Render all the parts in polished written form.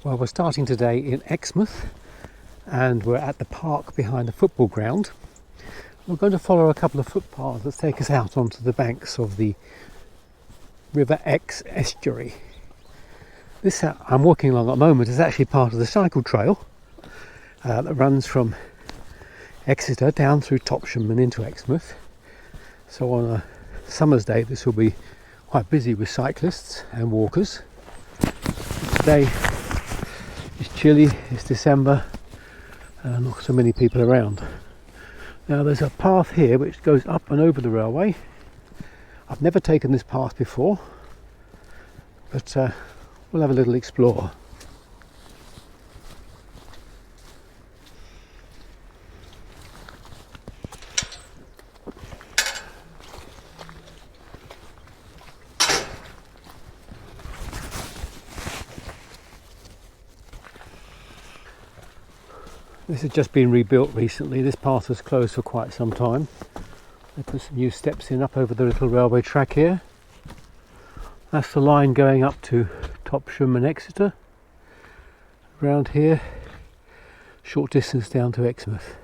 Well, we're starting today in Exmouth and we're at the park behind the football ground. We're going to follow a couple of footpaths that take us out onto the banks of the River Exe estuary. This I'm walking along at the moment is actually part of the cycle trail that runs from Exeter down through Topsham and into Exmouth. So on a summer's day this will be quite busy with cyclists and walkers. Today it's chilly, it's December, not so many people around. Now there's a path here which goes up and over the railway. I've never taken this path before, but we'll have a little explore. This has just been rebuilt recently. This path was closed for quite some time. They put some new steps in up over the little railway track here. That's the line going up to Topsham and Exeter. Around here, short distance down to Exmouth.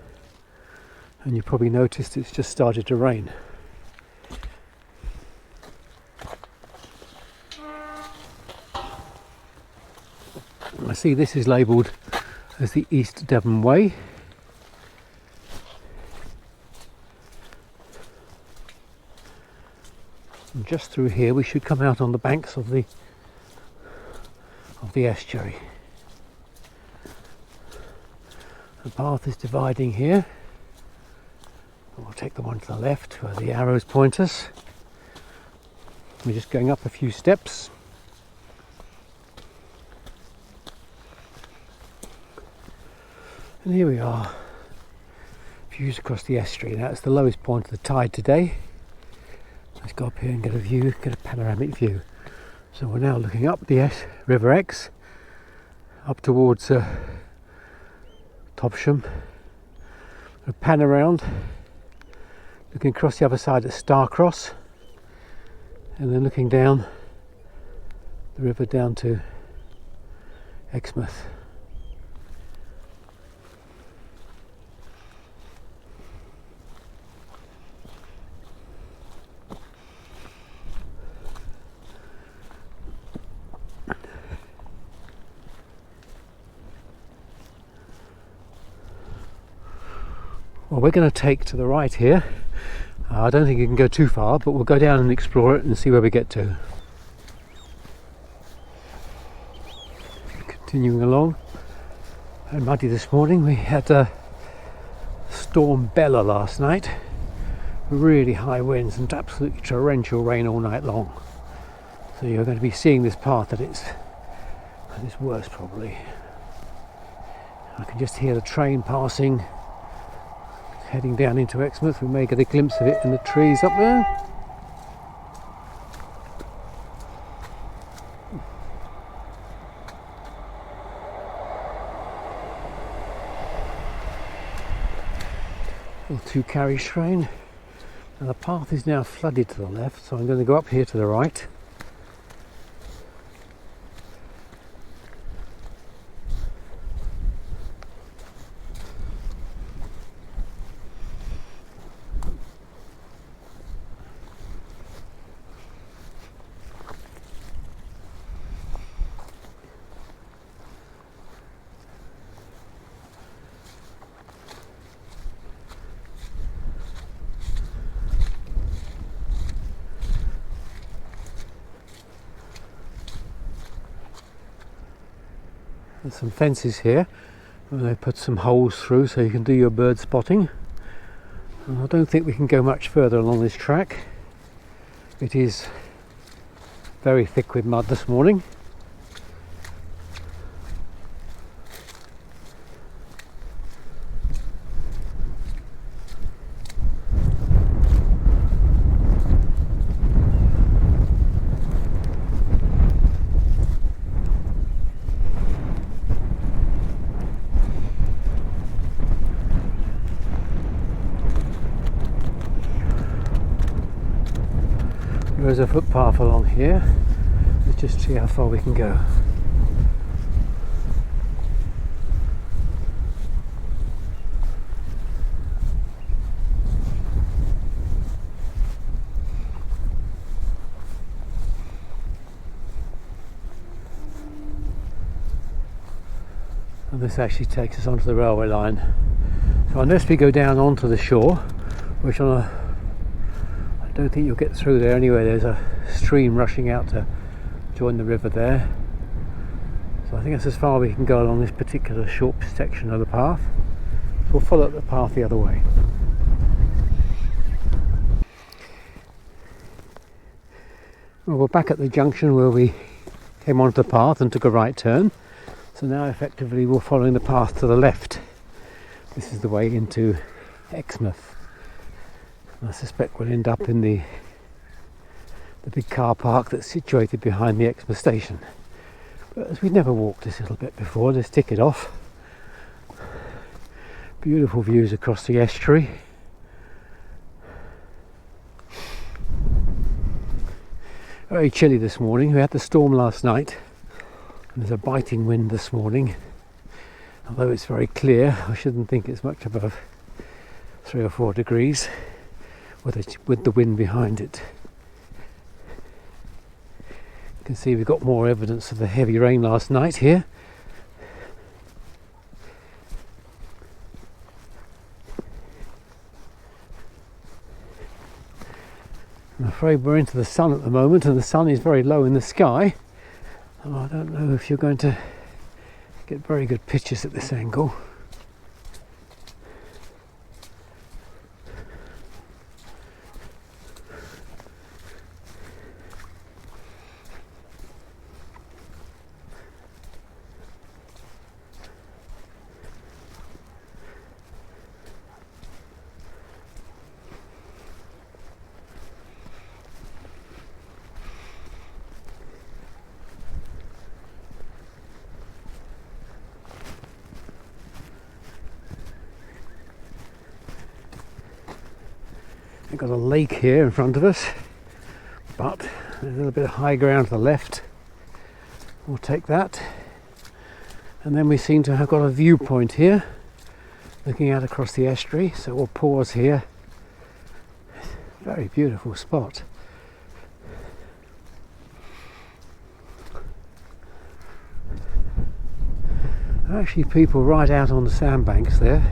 And you probably noticed it's just started to rain. I see this is labelled as the East Devon Way. And just through here we should come out on the banks of the estuary. The path is dividing here. We'll take the one to the left where the arrows point us. We're just going up a few steps. And here we are, views across the estuary. Now it's the lowest point of the tide today. Let's go up here and get a view, get a panoramic view. So we're now looking up the River Exe, up towards Topsham. We'll pan around, looking across the other side at Starcross, and then looking down the river down to Exmouth. Well, we're going to take to the right here. I don't think you can go too far, but we'll go down and explore it and see where we get to. Continuing along, and muddy this morning. We had Storm Bella last night. Really high winds and absolutely torrential rain all night long. So you're going to be seeing this path at its worst probably. I can just hear the train passing, heading down into Exmouth. We may get a glimpse of it in the trees up there. Little two-carriage train. And the path is now flooded to the left, so I'm going to go up here to the right. There's some fences here and they put some holes through so you can do your bird spotting. And I don't think we can go much further along this track. It is very thick with mud this morning. There's a footpath along here. Let's just see how far we can go. and this actually takes us onto the railway line. So unless we go down onto the shore, which I don't think you'll get through there anyway, there's a stream rushing out to join the river there. So I think that's as far we can go along this particular short section of the path. So we'll follow up the path the other way. Well, we're back at the junction where we came onto the path and took a right turn. So now effectively we're following the path to the left. This is the way into Exmouth. And I suspect we'll end up in the big car park that's situated behind the Exmouth station. But as we've never walked this little bit before, let's tick it off. Beautiful views across the estuary. Very chilly this morning. We had the storm last night and there's a biting wind this morning. Although it's very clear, I shouldn't think it's much above 3 or 4 degrees with the wind behind it. You can see we've got more evidence of the heavy rain last night here. I'm afraid we're into the sun at the moment, and the sun is very low in the sky. So I don't know if you're going to get very good pictures at this angle. We've got a lake here in front of us, but there's a little bit of high ground to the left. We'll take that. And then we seem to have got a viewpoint here, looking out across the estuary, so we'll pause here. Very beautiful spot. There are actually people right out on the sandbanks there.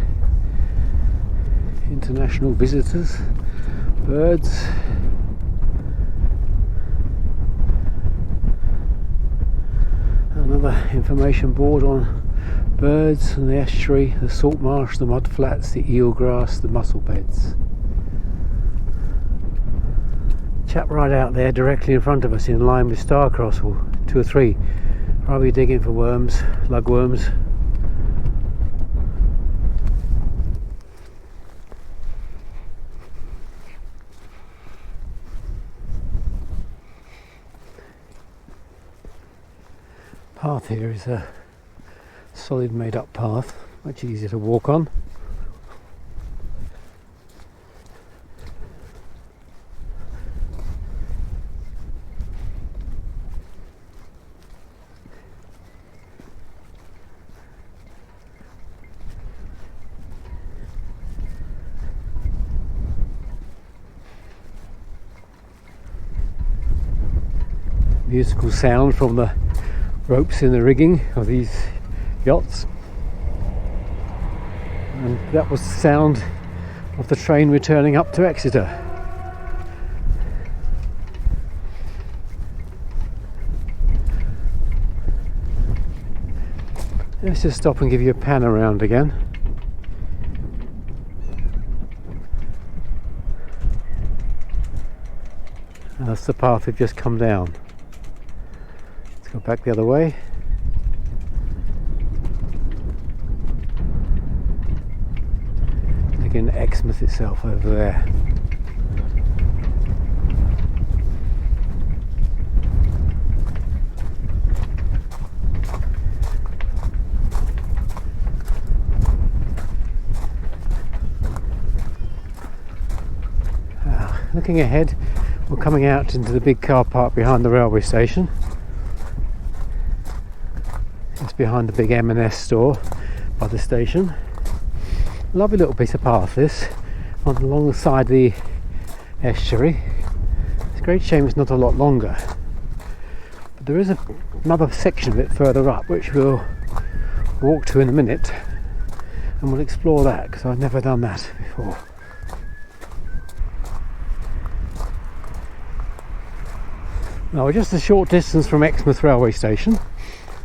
International visitors. Birds. Another information board on birds and the estuary, the salt marsh, the mud flats, the eelgrass, the mussel beds. Chap right out there directly in front of us in line with starcross, or 2 or 3, probably digging for worms, lugworms. Path here is a solid made up path, much easier to walk on. Musical sound from the ropes in the rigging of these yachts, and that was the sound of the train returning up to Exeter. Let's just stop and give you a pan around again. And that's the path we've just come down. Go back the other way. Again, Exmouth itself over there. Looking ahead, we're coming out into the big car park behind the railway station. It's behind the big M&S store by the station. Lovely little piece of path this, along the side of the estuary. It's a great shame it's not a lot longer. But there is another section of it further up which we'll walk to in a minute, and we'll explore that because I've never done that before. Now we're just a short distance from Exmouth railway station.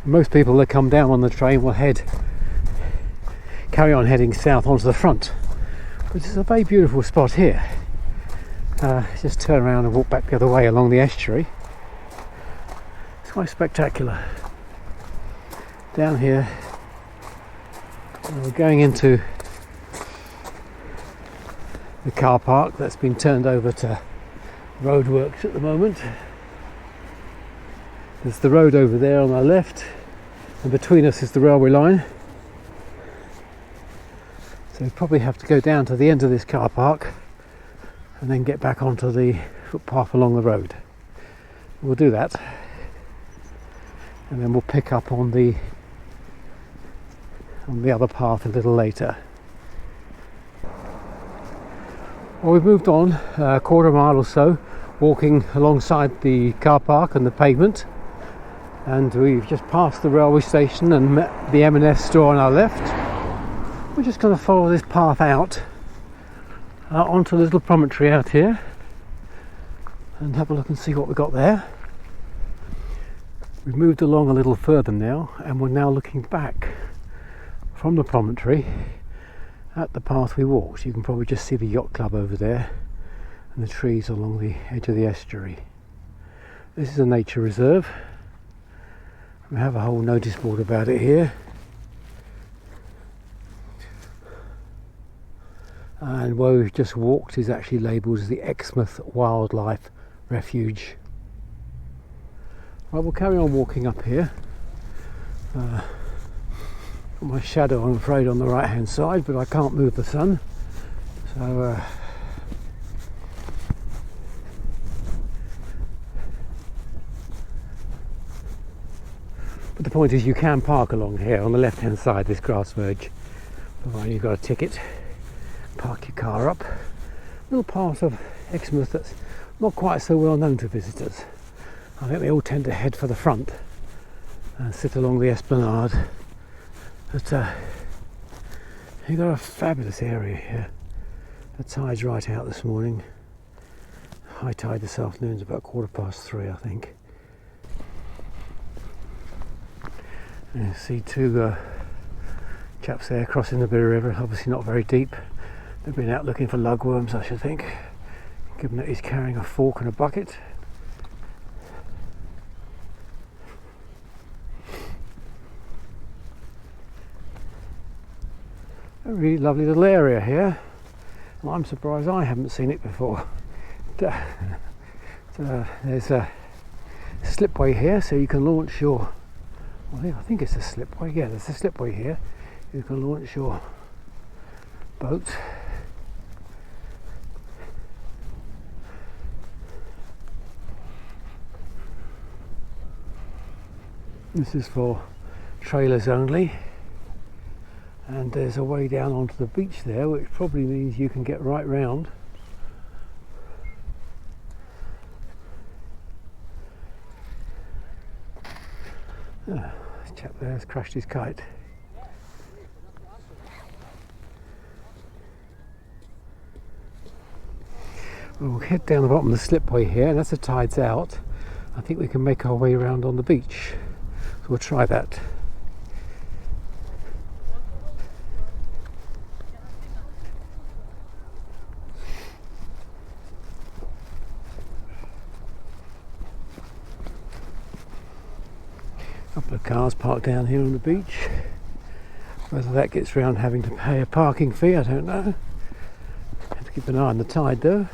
Most people that come down on the train will carry on heading south onto the front, which is a very beautiful spot here. Just turn around and walk back the other way along the estuary. It's quite spectacular. Down here, we're going into the car park that's been turned over to roadworks at the moment. There's the road over there on our left, and between us is the railway line. So we probably have to go down to the end of this car park and then get back onto the footpath along the road. We'll do that, and then we'll pick up on the other path a little later. Well, we've moved on a quarter mile or so, walking alongside the car park and the pavement, and we've just passed the railway station and met the M&S store on our left. We're just going to follow this path out onto a little promontory out here and have a look and see what we've got there. We've moved along a little further now, and we're now looking back from the promontory at the path we walked. You can probably just see the yacht club over there and the trees along the edge of the estuary. This is a nature reserve. We have a whole notice board about it here, and where we've just walked is actually labelled as the Exmouth Wildlife Refuge. Right, we'll carry on walking up here. Got my shadow, I'm afraid, on the right hand side, but I can't move the sun, so but the point is you can park along here on the left hand side, this grass verge, provided you've got a ticket. Park your car up. A little part of Exmouth that's not quite so well known to visitors. I think they all tend to head for the front and sit along the esplanade. But you've got a fabulous area here. The tide's right out this morning. High tide this afternoon is about 3:15, I think. And you see two chaps there crossing the Big River, obviously not very deep. They've been out looking for lugworms, I should think, given that he's carrying a fork and a bucket. A really lovely little area here, and I'm surprised I haven't seen it before. There's a slipway here, so you can launch your, well, I think it's a slipway, yeah, there's a slipway here. You can launch your boat. This is for trailers only, and there's a way down onto the beach there, which probably means you can get right round. This chap there has crashed his kite. We'll head down the bottom of the slipway here, and as the tide's out, I think we can make our way around on the beach. So we'll try that. A couple of cars parked down here on the beach. Whether that gets round having to pay a parking fee, I don't know. Have to keep an eye on the tide though.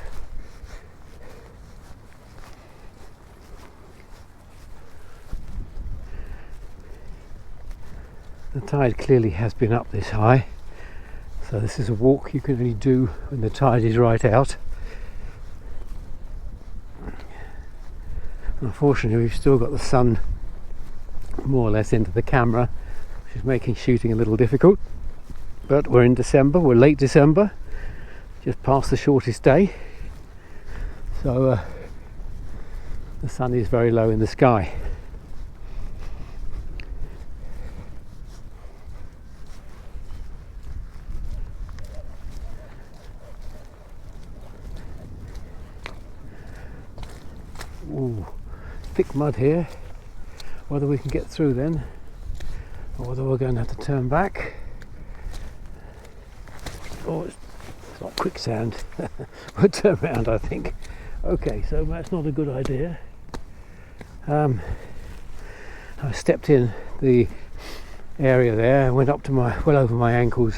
The tide clearly has been up this high, so this is a walk you can only do when the tide is right out. Unfortunately, we've still got the sun more or less into the camera, which is making shooting a little difficult. But we're in December, we're late December, just past the shortest day, so the sun is very low in the sky. thick mud here. Whether we can get through then, or whether we're going to have to turn back. Oh, it's like quicksand. We'll turn around, I think. Okay, so that's not a good idea. I stepped in the area there, went up to well over my ankles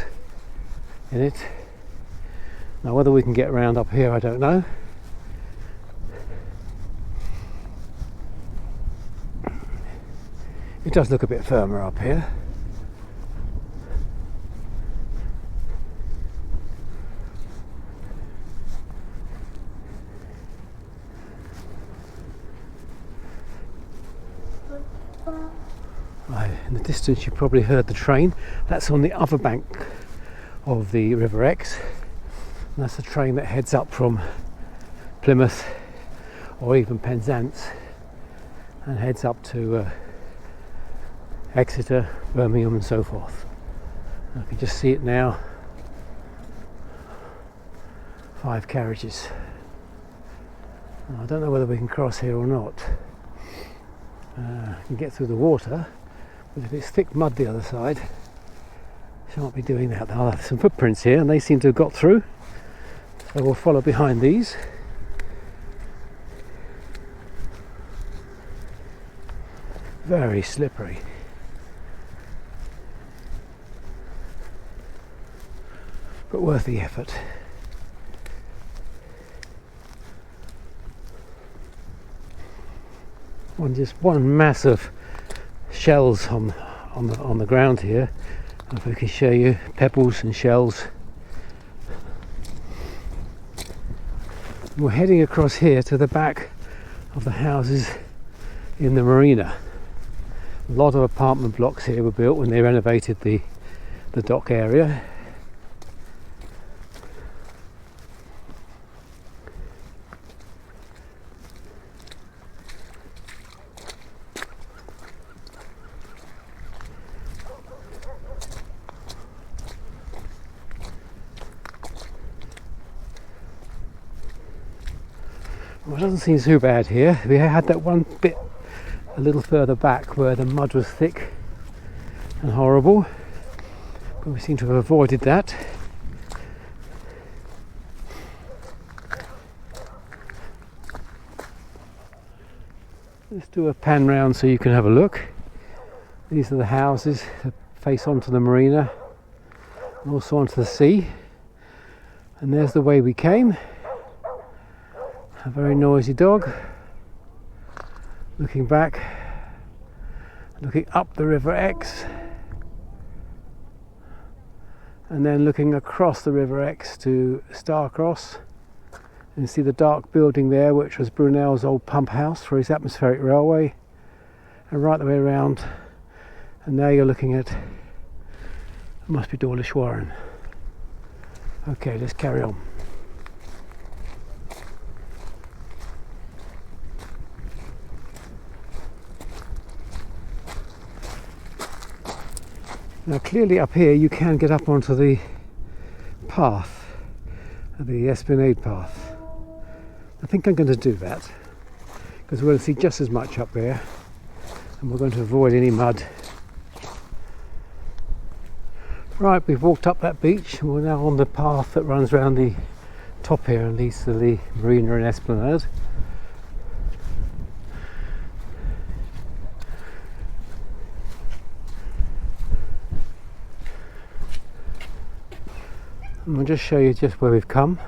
in it. Now whether we can get around up here, I don't know. It does look a bit firmer up here. In the distance you probably heard the train. That's on the other bank of the River Exe. And that's the train that heads up from Plymouth or even Penzance and heads up to Exeter, Birmingham and so forth. I can just see it now. 5 carriages. I don't know whether we can cross here or not. We can get through the water, but if it's thick mud the other side, shan't be doing that. I'll have some footprints here and they seem to have got through, so we'll follow behind these. Very slippery. But worth the effort. One mass of shells on the ground here. If we can show you, pebbles and shells. We're heading across here to the back of the houses in the marina. A lot of apartment blocks here were built when they renovated the dock area. Well, it doesn't seem too bad here. We had that one bit a little further back where the mud was thick and horrible, but we seem to have avoided that. Let's do a pan round so you can have a look. These are the houses that face onto the marina and also onto the sea, and there's the way we came. A very noisy dog. Looking back, looking up the River Exe, and then looking across the River Exe to Starcross, and you see the dark building there, which was Brunel's old pump house for his atmospheric railway, and right the way around, and now you're looking at, it must be Dawlish Warren. Okay, let's carry on. Now clearly up here you can get up onto the path, the Esplanade path. I think I'm going to do that because we're going to see just as much up there and we're going to avoid any mud. Right, we've walked up that beach and we're now on the path that runs around the top here and leads to the marina and Esplanade. And I'll just show you just where we've come.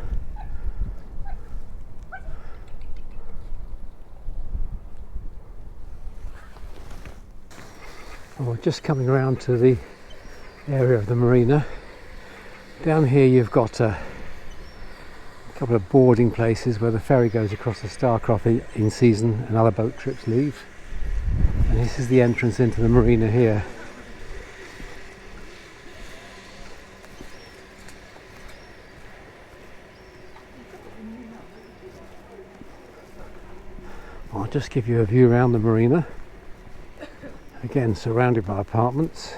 And we're just coming around to the area of the marina. Down here you've got a couple of boarding places where the ferry goes across the Starcross in season and other boat trips leave. And this is the entrance into the marina here. I'll just give you a view around the marina. Again, surrounded by apartments.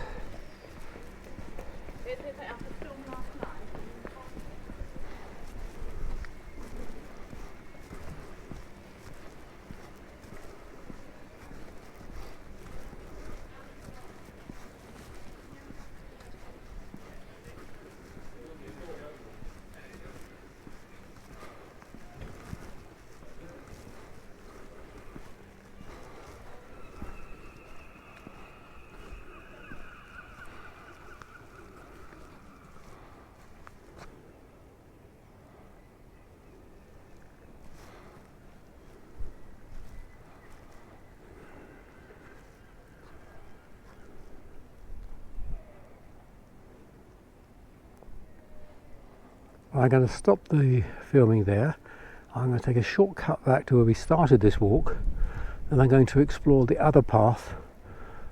I'm going to stop the filming there. I'm going to take a shortcut back to where we started this walk, and I'm going to explore the other path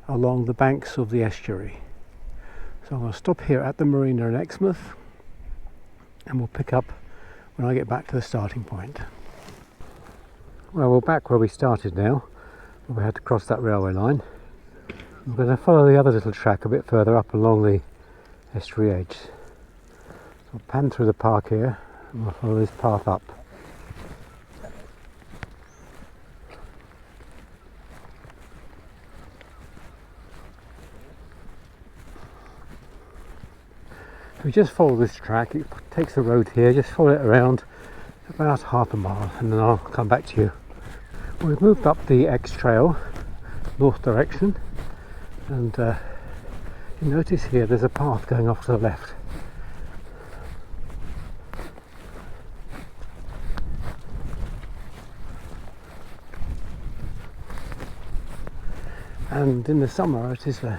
along the banks of the estuary. So I'm going to stop here at the marina in Exmouth, and we'll pick up when I get back to the starting point. Well, we're back where we started now. We had to cross that railway line. I'm going to follow the other little track a bit further up along the estuary edge. So I'll pan through the park here and we'll follow this path up. If we just follow this track, it takes the road here, just follow it around about half a mile and then I'll come back to you. We've moved up the X trail, north direction, and you notice here there's a path going off to the left. And in the summer it is a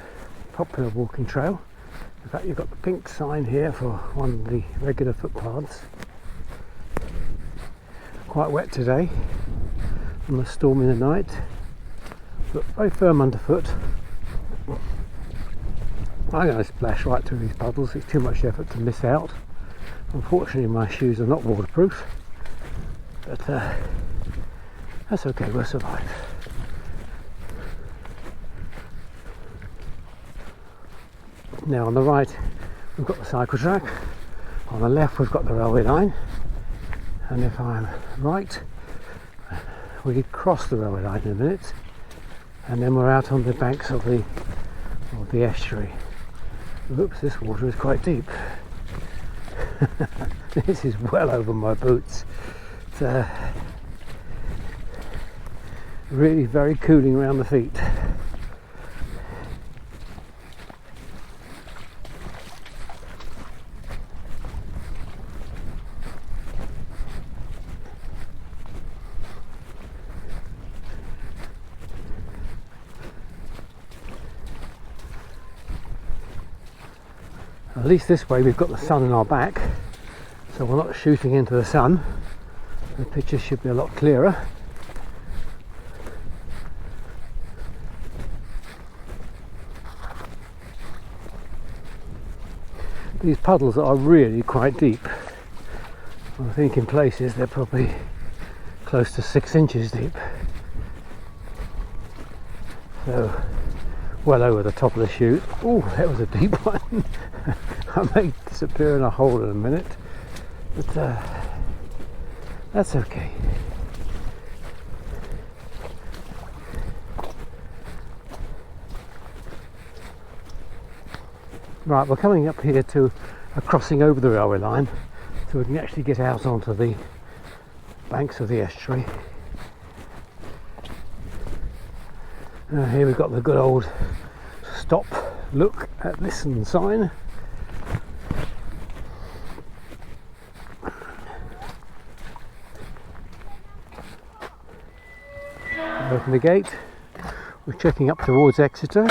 popular walking trail. In fact, you've got the pink sign here for one of the regular footpaths. Quite wet today from the storm in the night, but very firm underfoot. I'm going to splash right through these puddles. It's too much effort to miss out. Unfortunately my shoes are not waterproof, but that's okay, we'll survive. Now on the right we've got the cycle track, on the left we've got the railway line, and if I'm right we cross the railway line in a minute and then we're out on the banks of the estuary. Oops, this water is quite deep. This is well over my boots. It's really very cooling around the feet. At least this way we've got the sun in our back, so we're not shooting into the sun. The picture should be a lot clearer. These puddles are really quite deep. I think in places they're probably close to 6 inches deep. So well over the top of the chute. Oh, that was a deep one. I may disappear in a hole in a minute, but that's okay. Right, we're coming up here to a crossing over the railway line, so we can actually get out onto the banks of the estuary. Here we've got the good old stop, look, listen sign. Open the gate. We're checking up towards Exeter,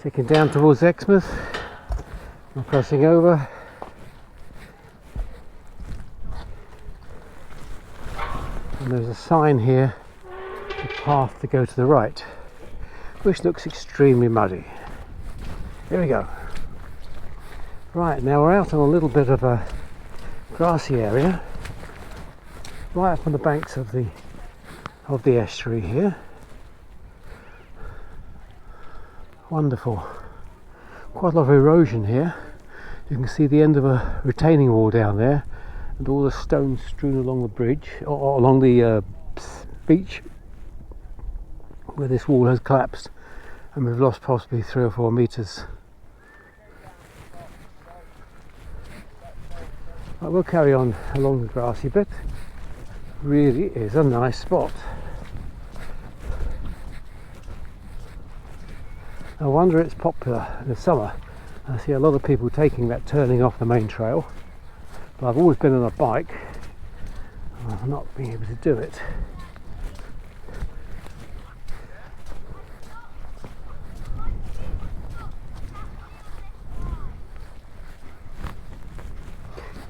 checking down towards Exmouth. We're crossing over. And there's a sign here, the path to go to the right, which looks extremely muddy. Here we go. Right, now we're out on a little bit of a grassy area, right up on the banks of the estuary here. Wonderful. Quite a lot of erosion here. You can see the end of a retaining wall down there and all the stones strewn along the bridge, or along the beach where this wall has collapsed, and we've lost possibly 3 or 4 meters. But we'll carry on along the grassy bit. Really is a nice spot. No wonder it's popular in the summer. I see a lot of people taking that turning off the main trail, but I've always been on a bike and I've not been able to do it.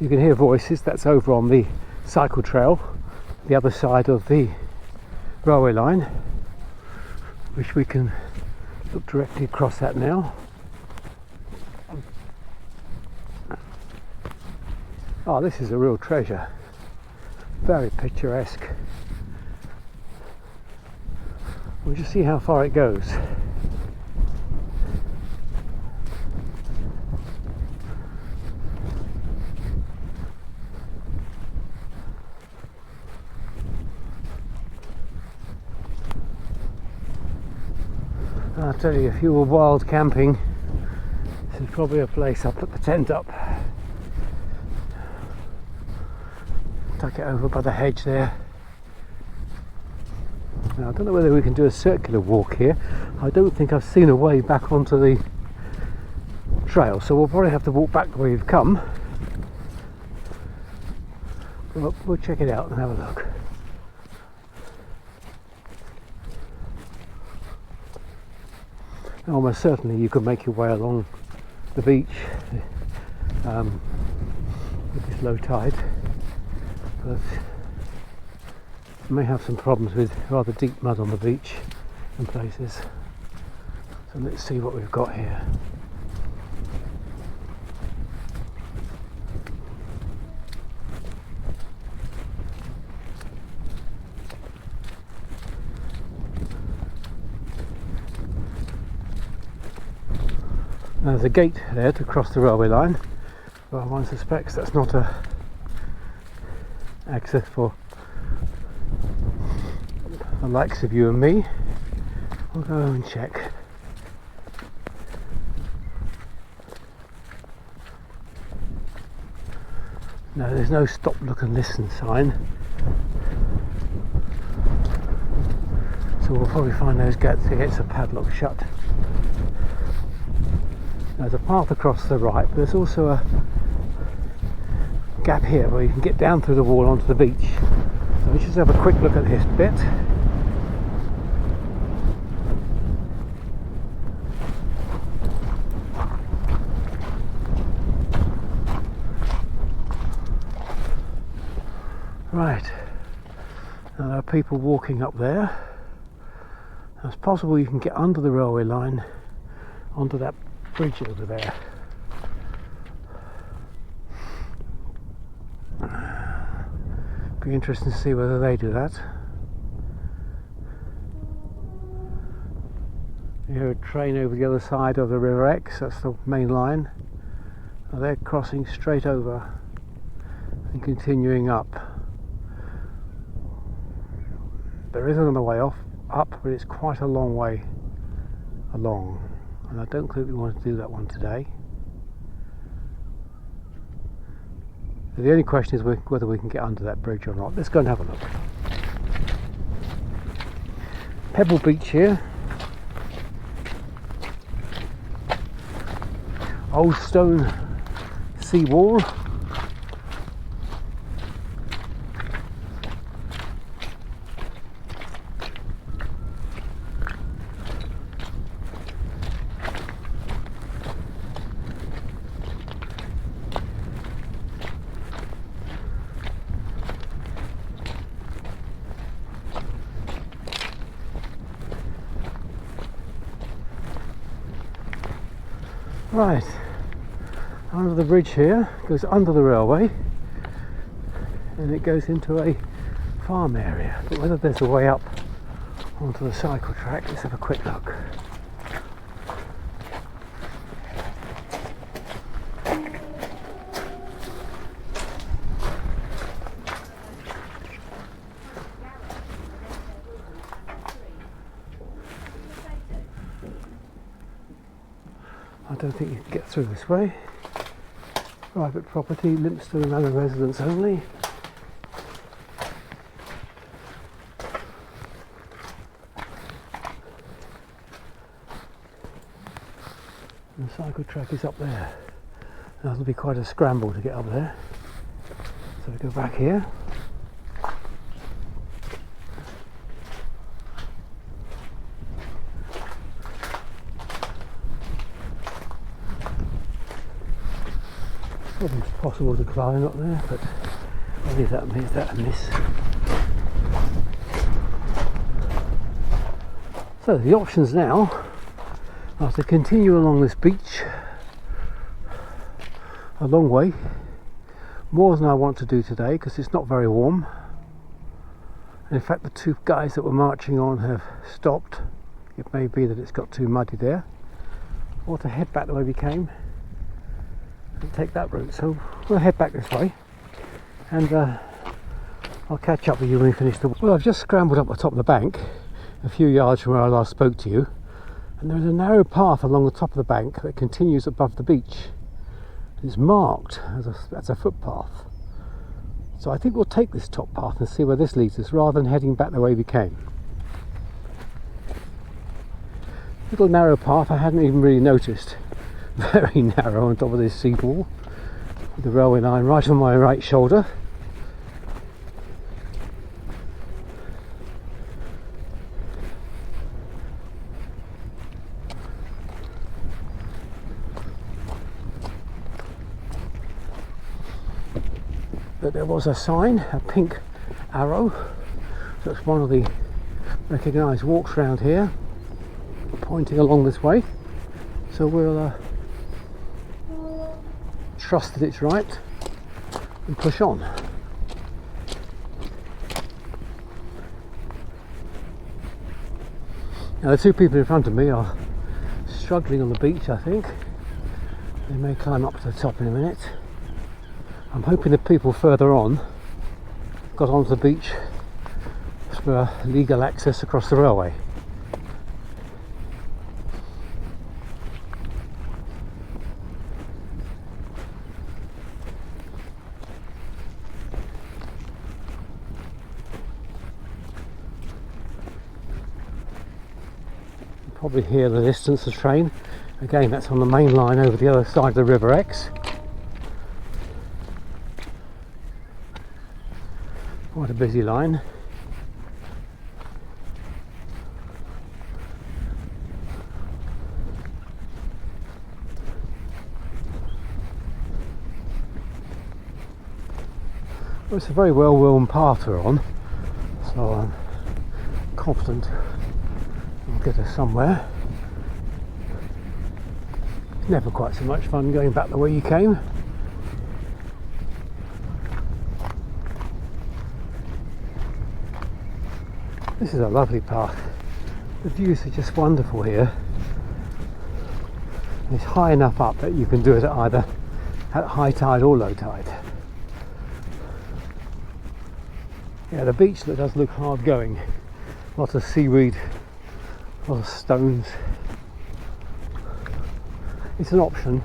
You can hear voices. That's over on the cycle trail, the other side of the railway line, which we can look directly across that now. Oh, this is a real treasure. Very picturesque. We'll just see how far it goes. I'll tell you, if you were wild camping, this is probably a place I'll put the tent up. Tuck it over by the hedge there. Now, I don't know whether we can do a circular walk here. I don't think I've seen a way back onto the trail, so we'll probably have to walk back the way we've come. But we'll check it out and have a look. Almost certainly you could make your way along the beach with this low tide, but you may have some problems with rather deep mud on the beach in places. So let's see what we've got here. There's a gate there to cross the railway line, but one suspects that's not a access for the likes of you and me. We'll go and check. No, there's no stop, look and listen sign, so we'll probably find those gates are padlocked shut. There's a path across the right, but there's also a gap here where you can get down through the wall onto the beach. So let's just have a quick look at this bit. Right, now there are people walking up there. Now it's possible you can get under the railway line onto that bridge over there. Be interesting to see whether they do that. You hear a train over the other side of the River Exe, that's the main line. Now they're crossing straight over and continuing up. There is another way up, but it's quite a long way along. And I don't think we want to do that one today. So the only question is whether we can get under that bridge or not. Let's go and have a look. Pebble Beach here. Old stone seawall. Right, under the bridge here, goes under the railway and it goes into a farm area, but whether there's a way up onto the cycle track, let's have a quick look. I don't think you can get through this way. Private property, Limpston and other residents only. And the cycle track is up there. Now it'll be quite a scramble to get up there. So we go back here. Probably possible to climb up there, but I'll leave that a miss. So the options now are to continue along this beach a long way, more than I want to do today because it's not very warm. And in fact, the two guys that were marching on have stopped. It may be that it's got too muddy there, or to head back the way we came and take that route. So we'll head back this way, and I'll catch up with you when we finish the walk. Well, I've just scrambled up the top of the bank a few yards from where I last spoke to you, and there's a narrow path along the top of the bank that continues above the beach. It's marked as a footpath. So I think we'll take this top path and see where this leads us, rather than heading back the way we came. Little narrow path I hadn't even really noticed. Very narrow on top of this seawall, with the railway line right on my right shoulder. But there was a sign, a pink arrow, that's one of the recognised walks around here, pointing along this way. So we'll trust that it's right and push on. Now the two people in front of me are struggling on the beach, I think. They may climb up to the top in a minute. I'm hoping the people further on got onto the beach for legal access across the railway. You probably hear the distance of the train. Again, that's on the main line over the other side of the River Exe. Quite a busy line. Well, it's a very well-worn path we're on, so I'm confident it'll get us somewhere. It's never quite so much fun going back the way you came. This is a lovely path. The views are just wonderful here. It's high enough up that you can do it either at high tide or low tide. Yeah, the beach does look hard going. Lots of seaweed, lots of stones. It's an option,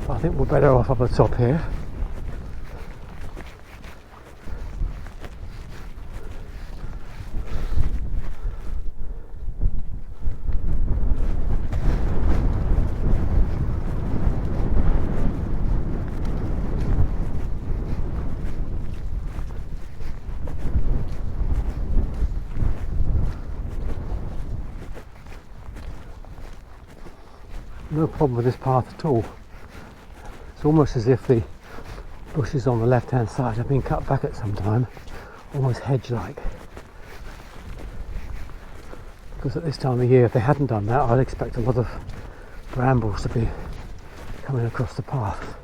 but I think we're better off up the top here. No problem with this path at all. It's almost as if the bushes on the left hand side have been cut back at some time, almost hedge like. Because at this time of year, if they hadn't done that, I'd expect a lot of brambles to be coming across the path.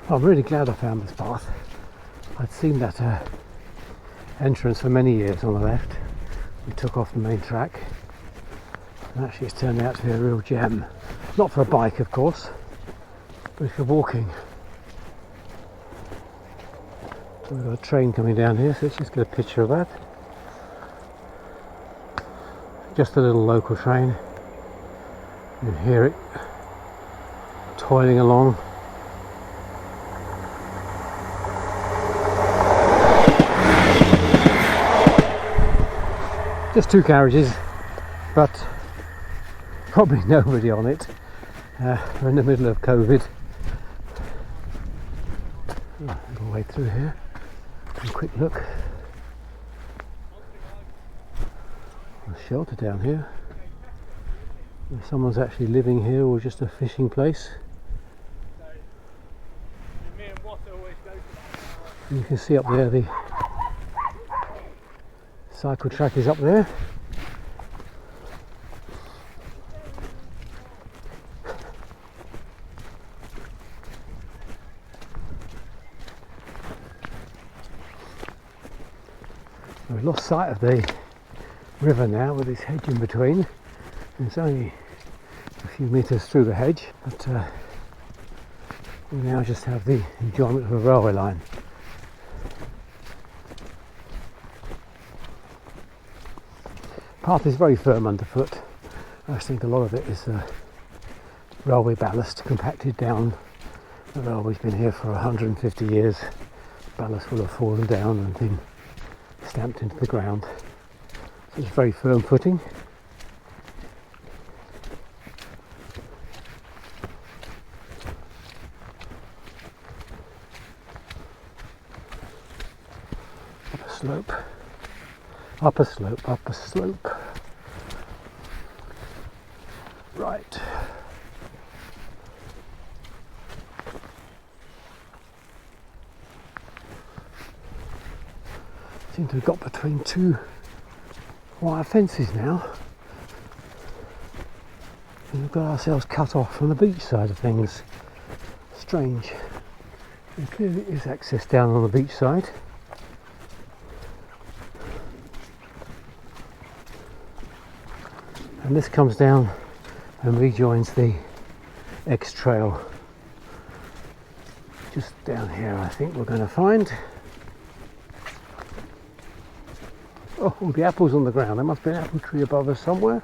I'm really glad I found this path. I'd seen that entrance for many years on the left. We took off the main track, and actually it's turned out to be a real gem. Not for a bike, of course, but for walking. So we've got a train coming down here, so let's just get a picture of that. Just a little local train. You can hear it toiling along. Just two carriages, but probably nobody on it. We're in the middle of COVID. A little way through here. A quick look. I'll shelter down here. If someone's actually living here or just a fishing place. And you can see up there the cycle track is up there. We've lost sight of the river now with this hedge in between. It's only a few metres through the hedge, but we now just have the enjoyment of a railway line. The path is very firm underfoot. I think a lot of it is railway ballast compacted down. The railway's been here for 150 years. Ballast will have fallen down and been stamped into the ground. So it's very firm footing. Up a slope, up a slope, up a slope. Right. Seem to have got between two wire fences now. And we've got ourselves cut off from the beach side of things. Strange. There clearly is access down on the beach side. And this comes down and rejoins the X trail. Just down here I think we're going to find. Oh, the apples on the ground. There must be an apple tree above us somewhere.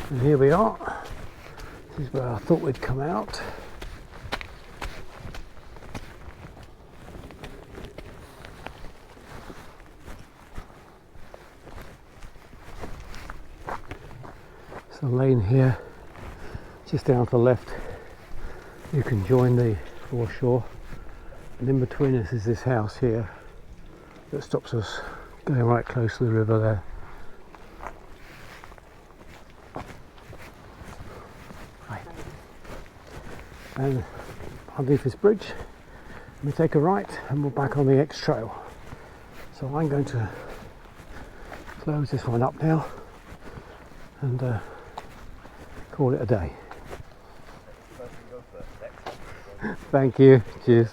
And here we are. This is where I thought we'd come out. There's a lane here. Just down to the left you can join the foreshore, and in between us is this house here that stops us going right close to the river there. Right. And underneath this bridge we take a right and we're back on the X trail. So I'm going to close this one up now and call it a day. Thank you. Cheers.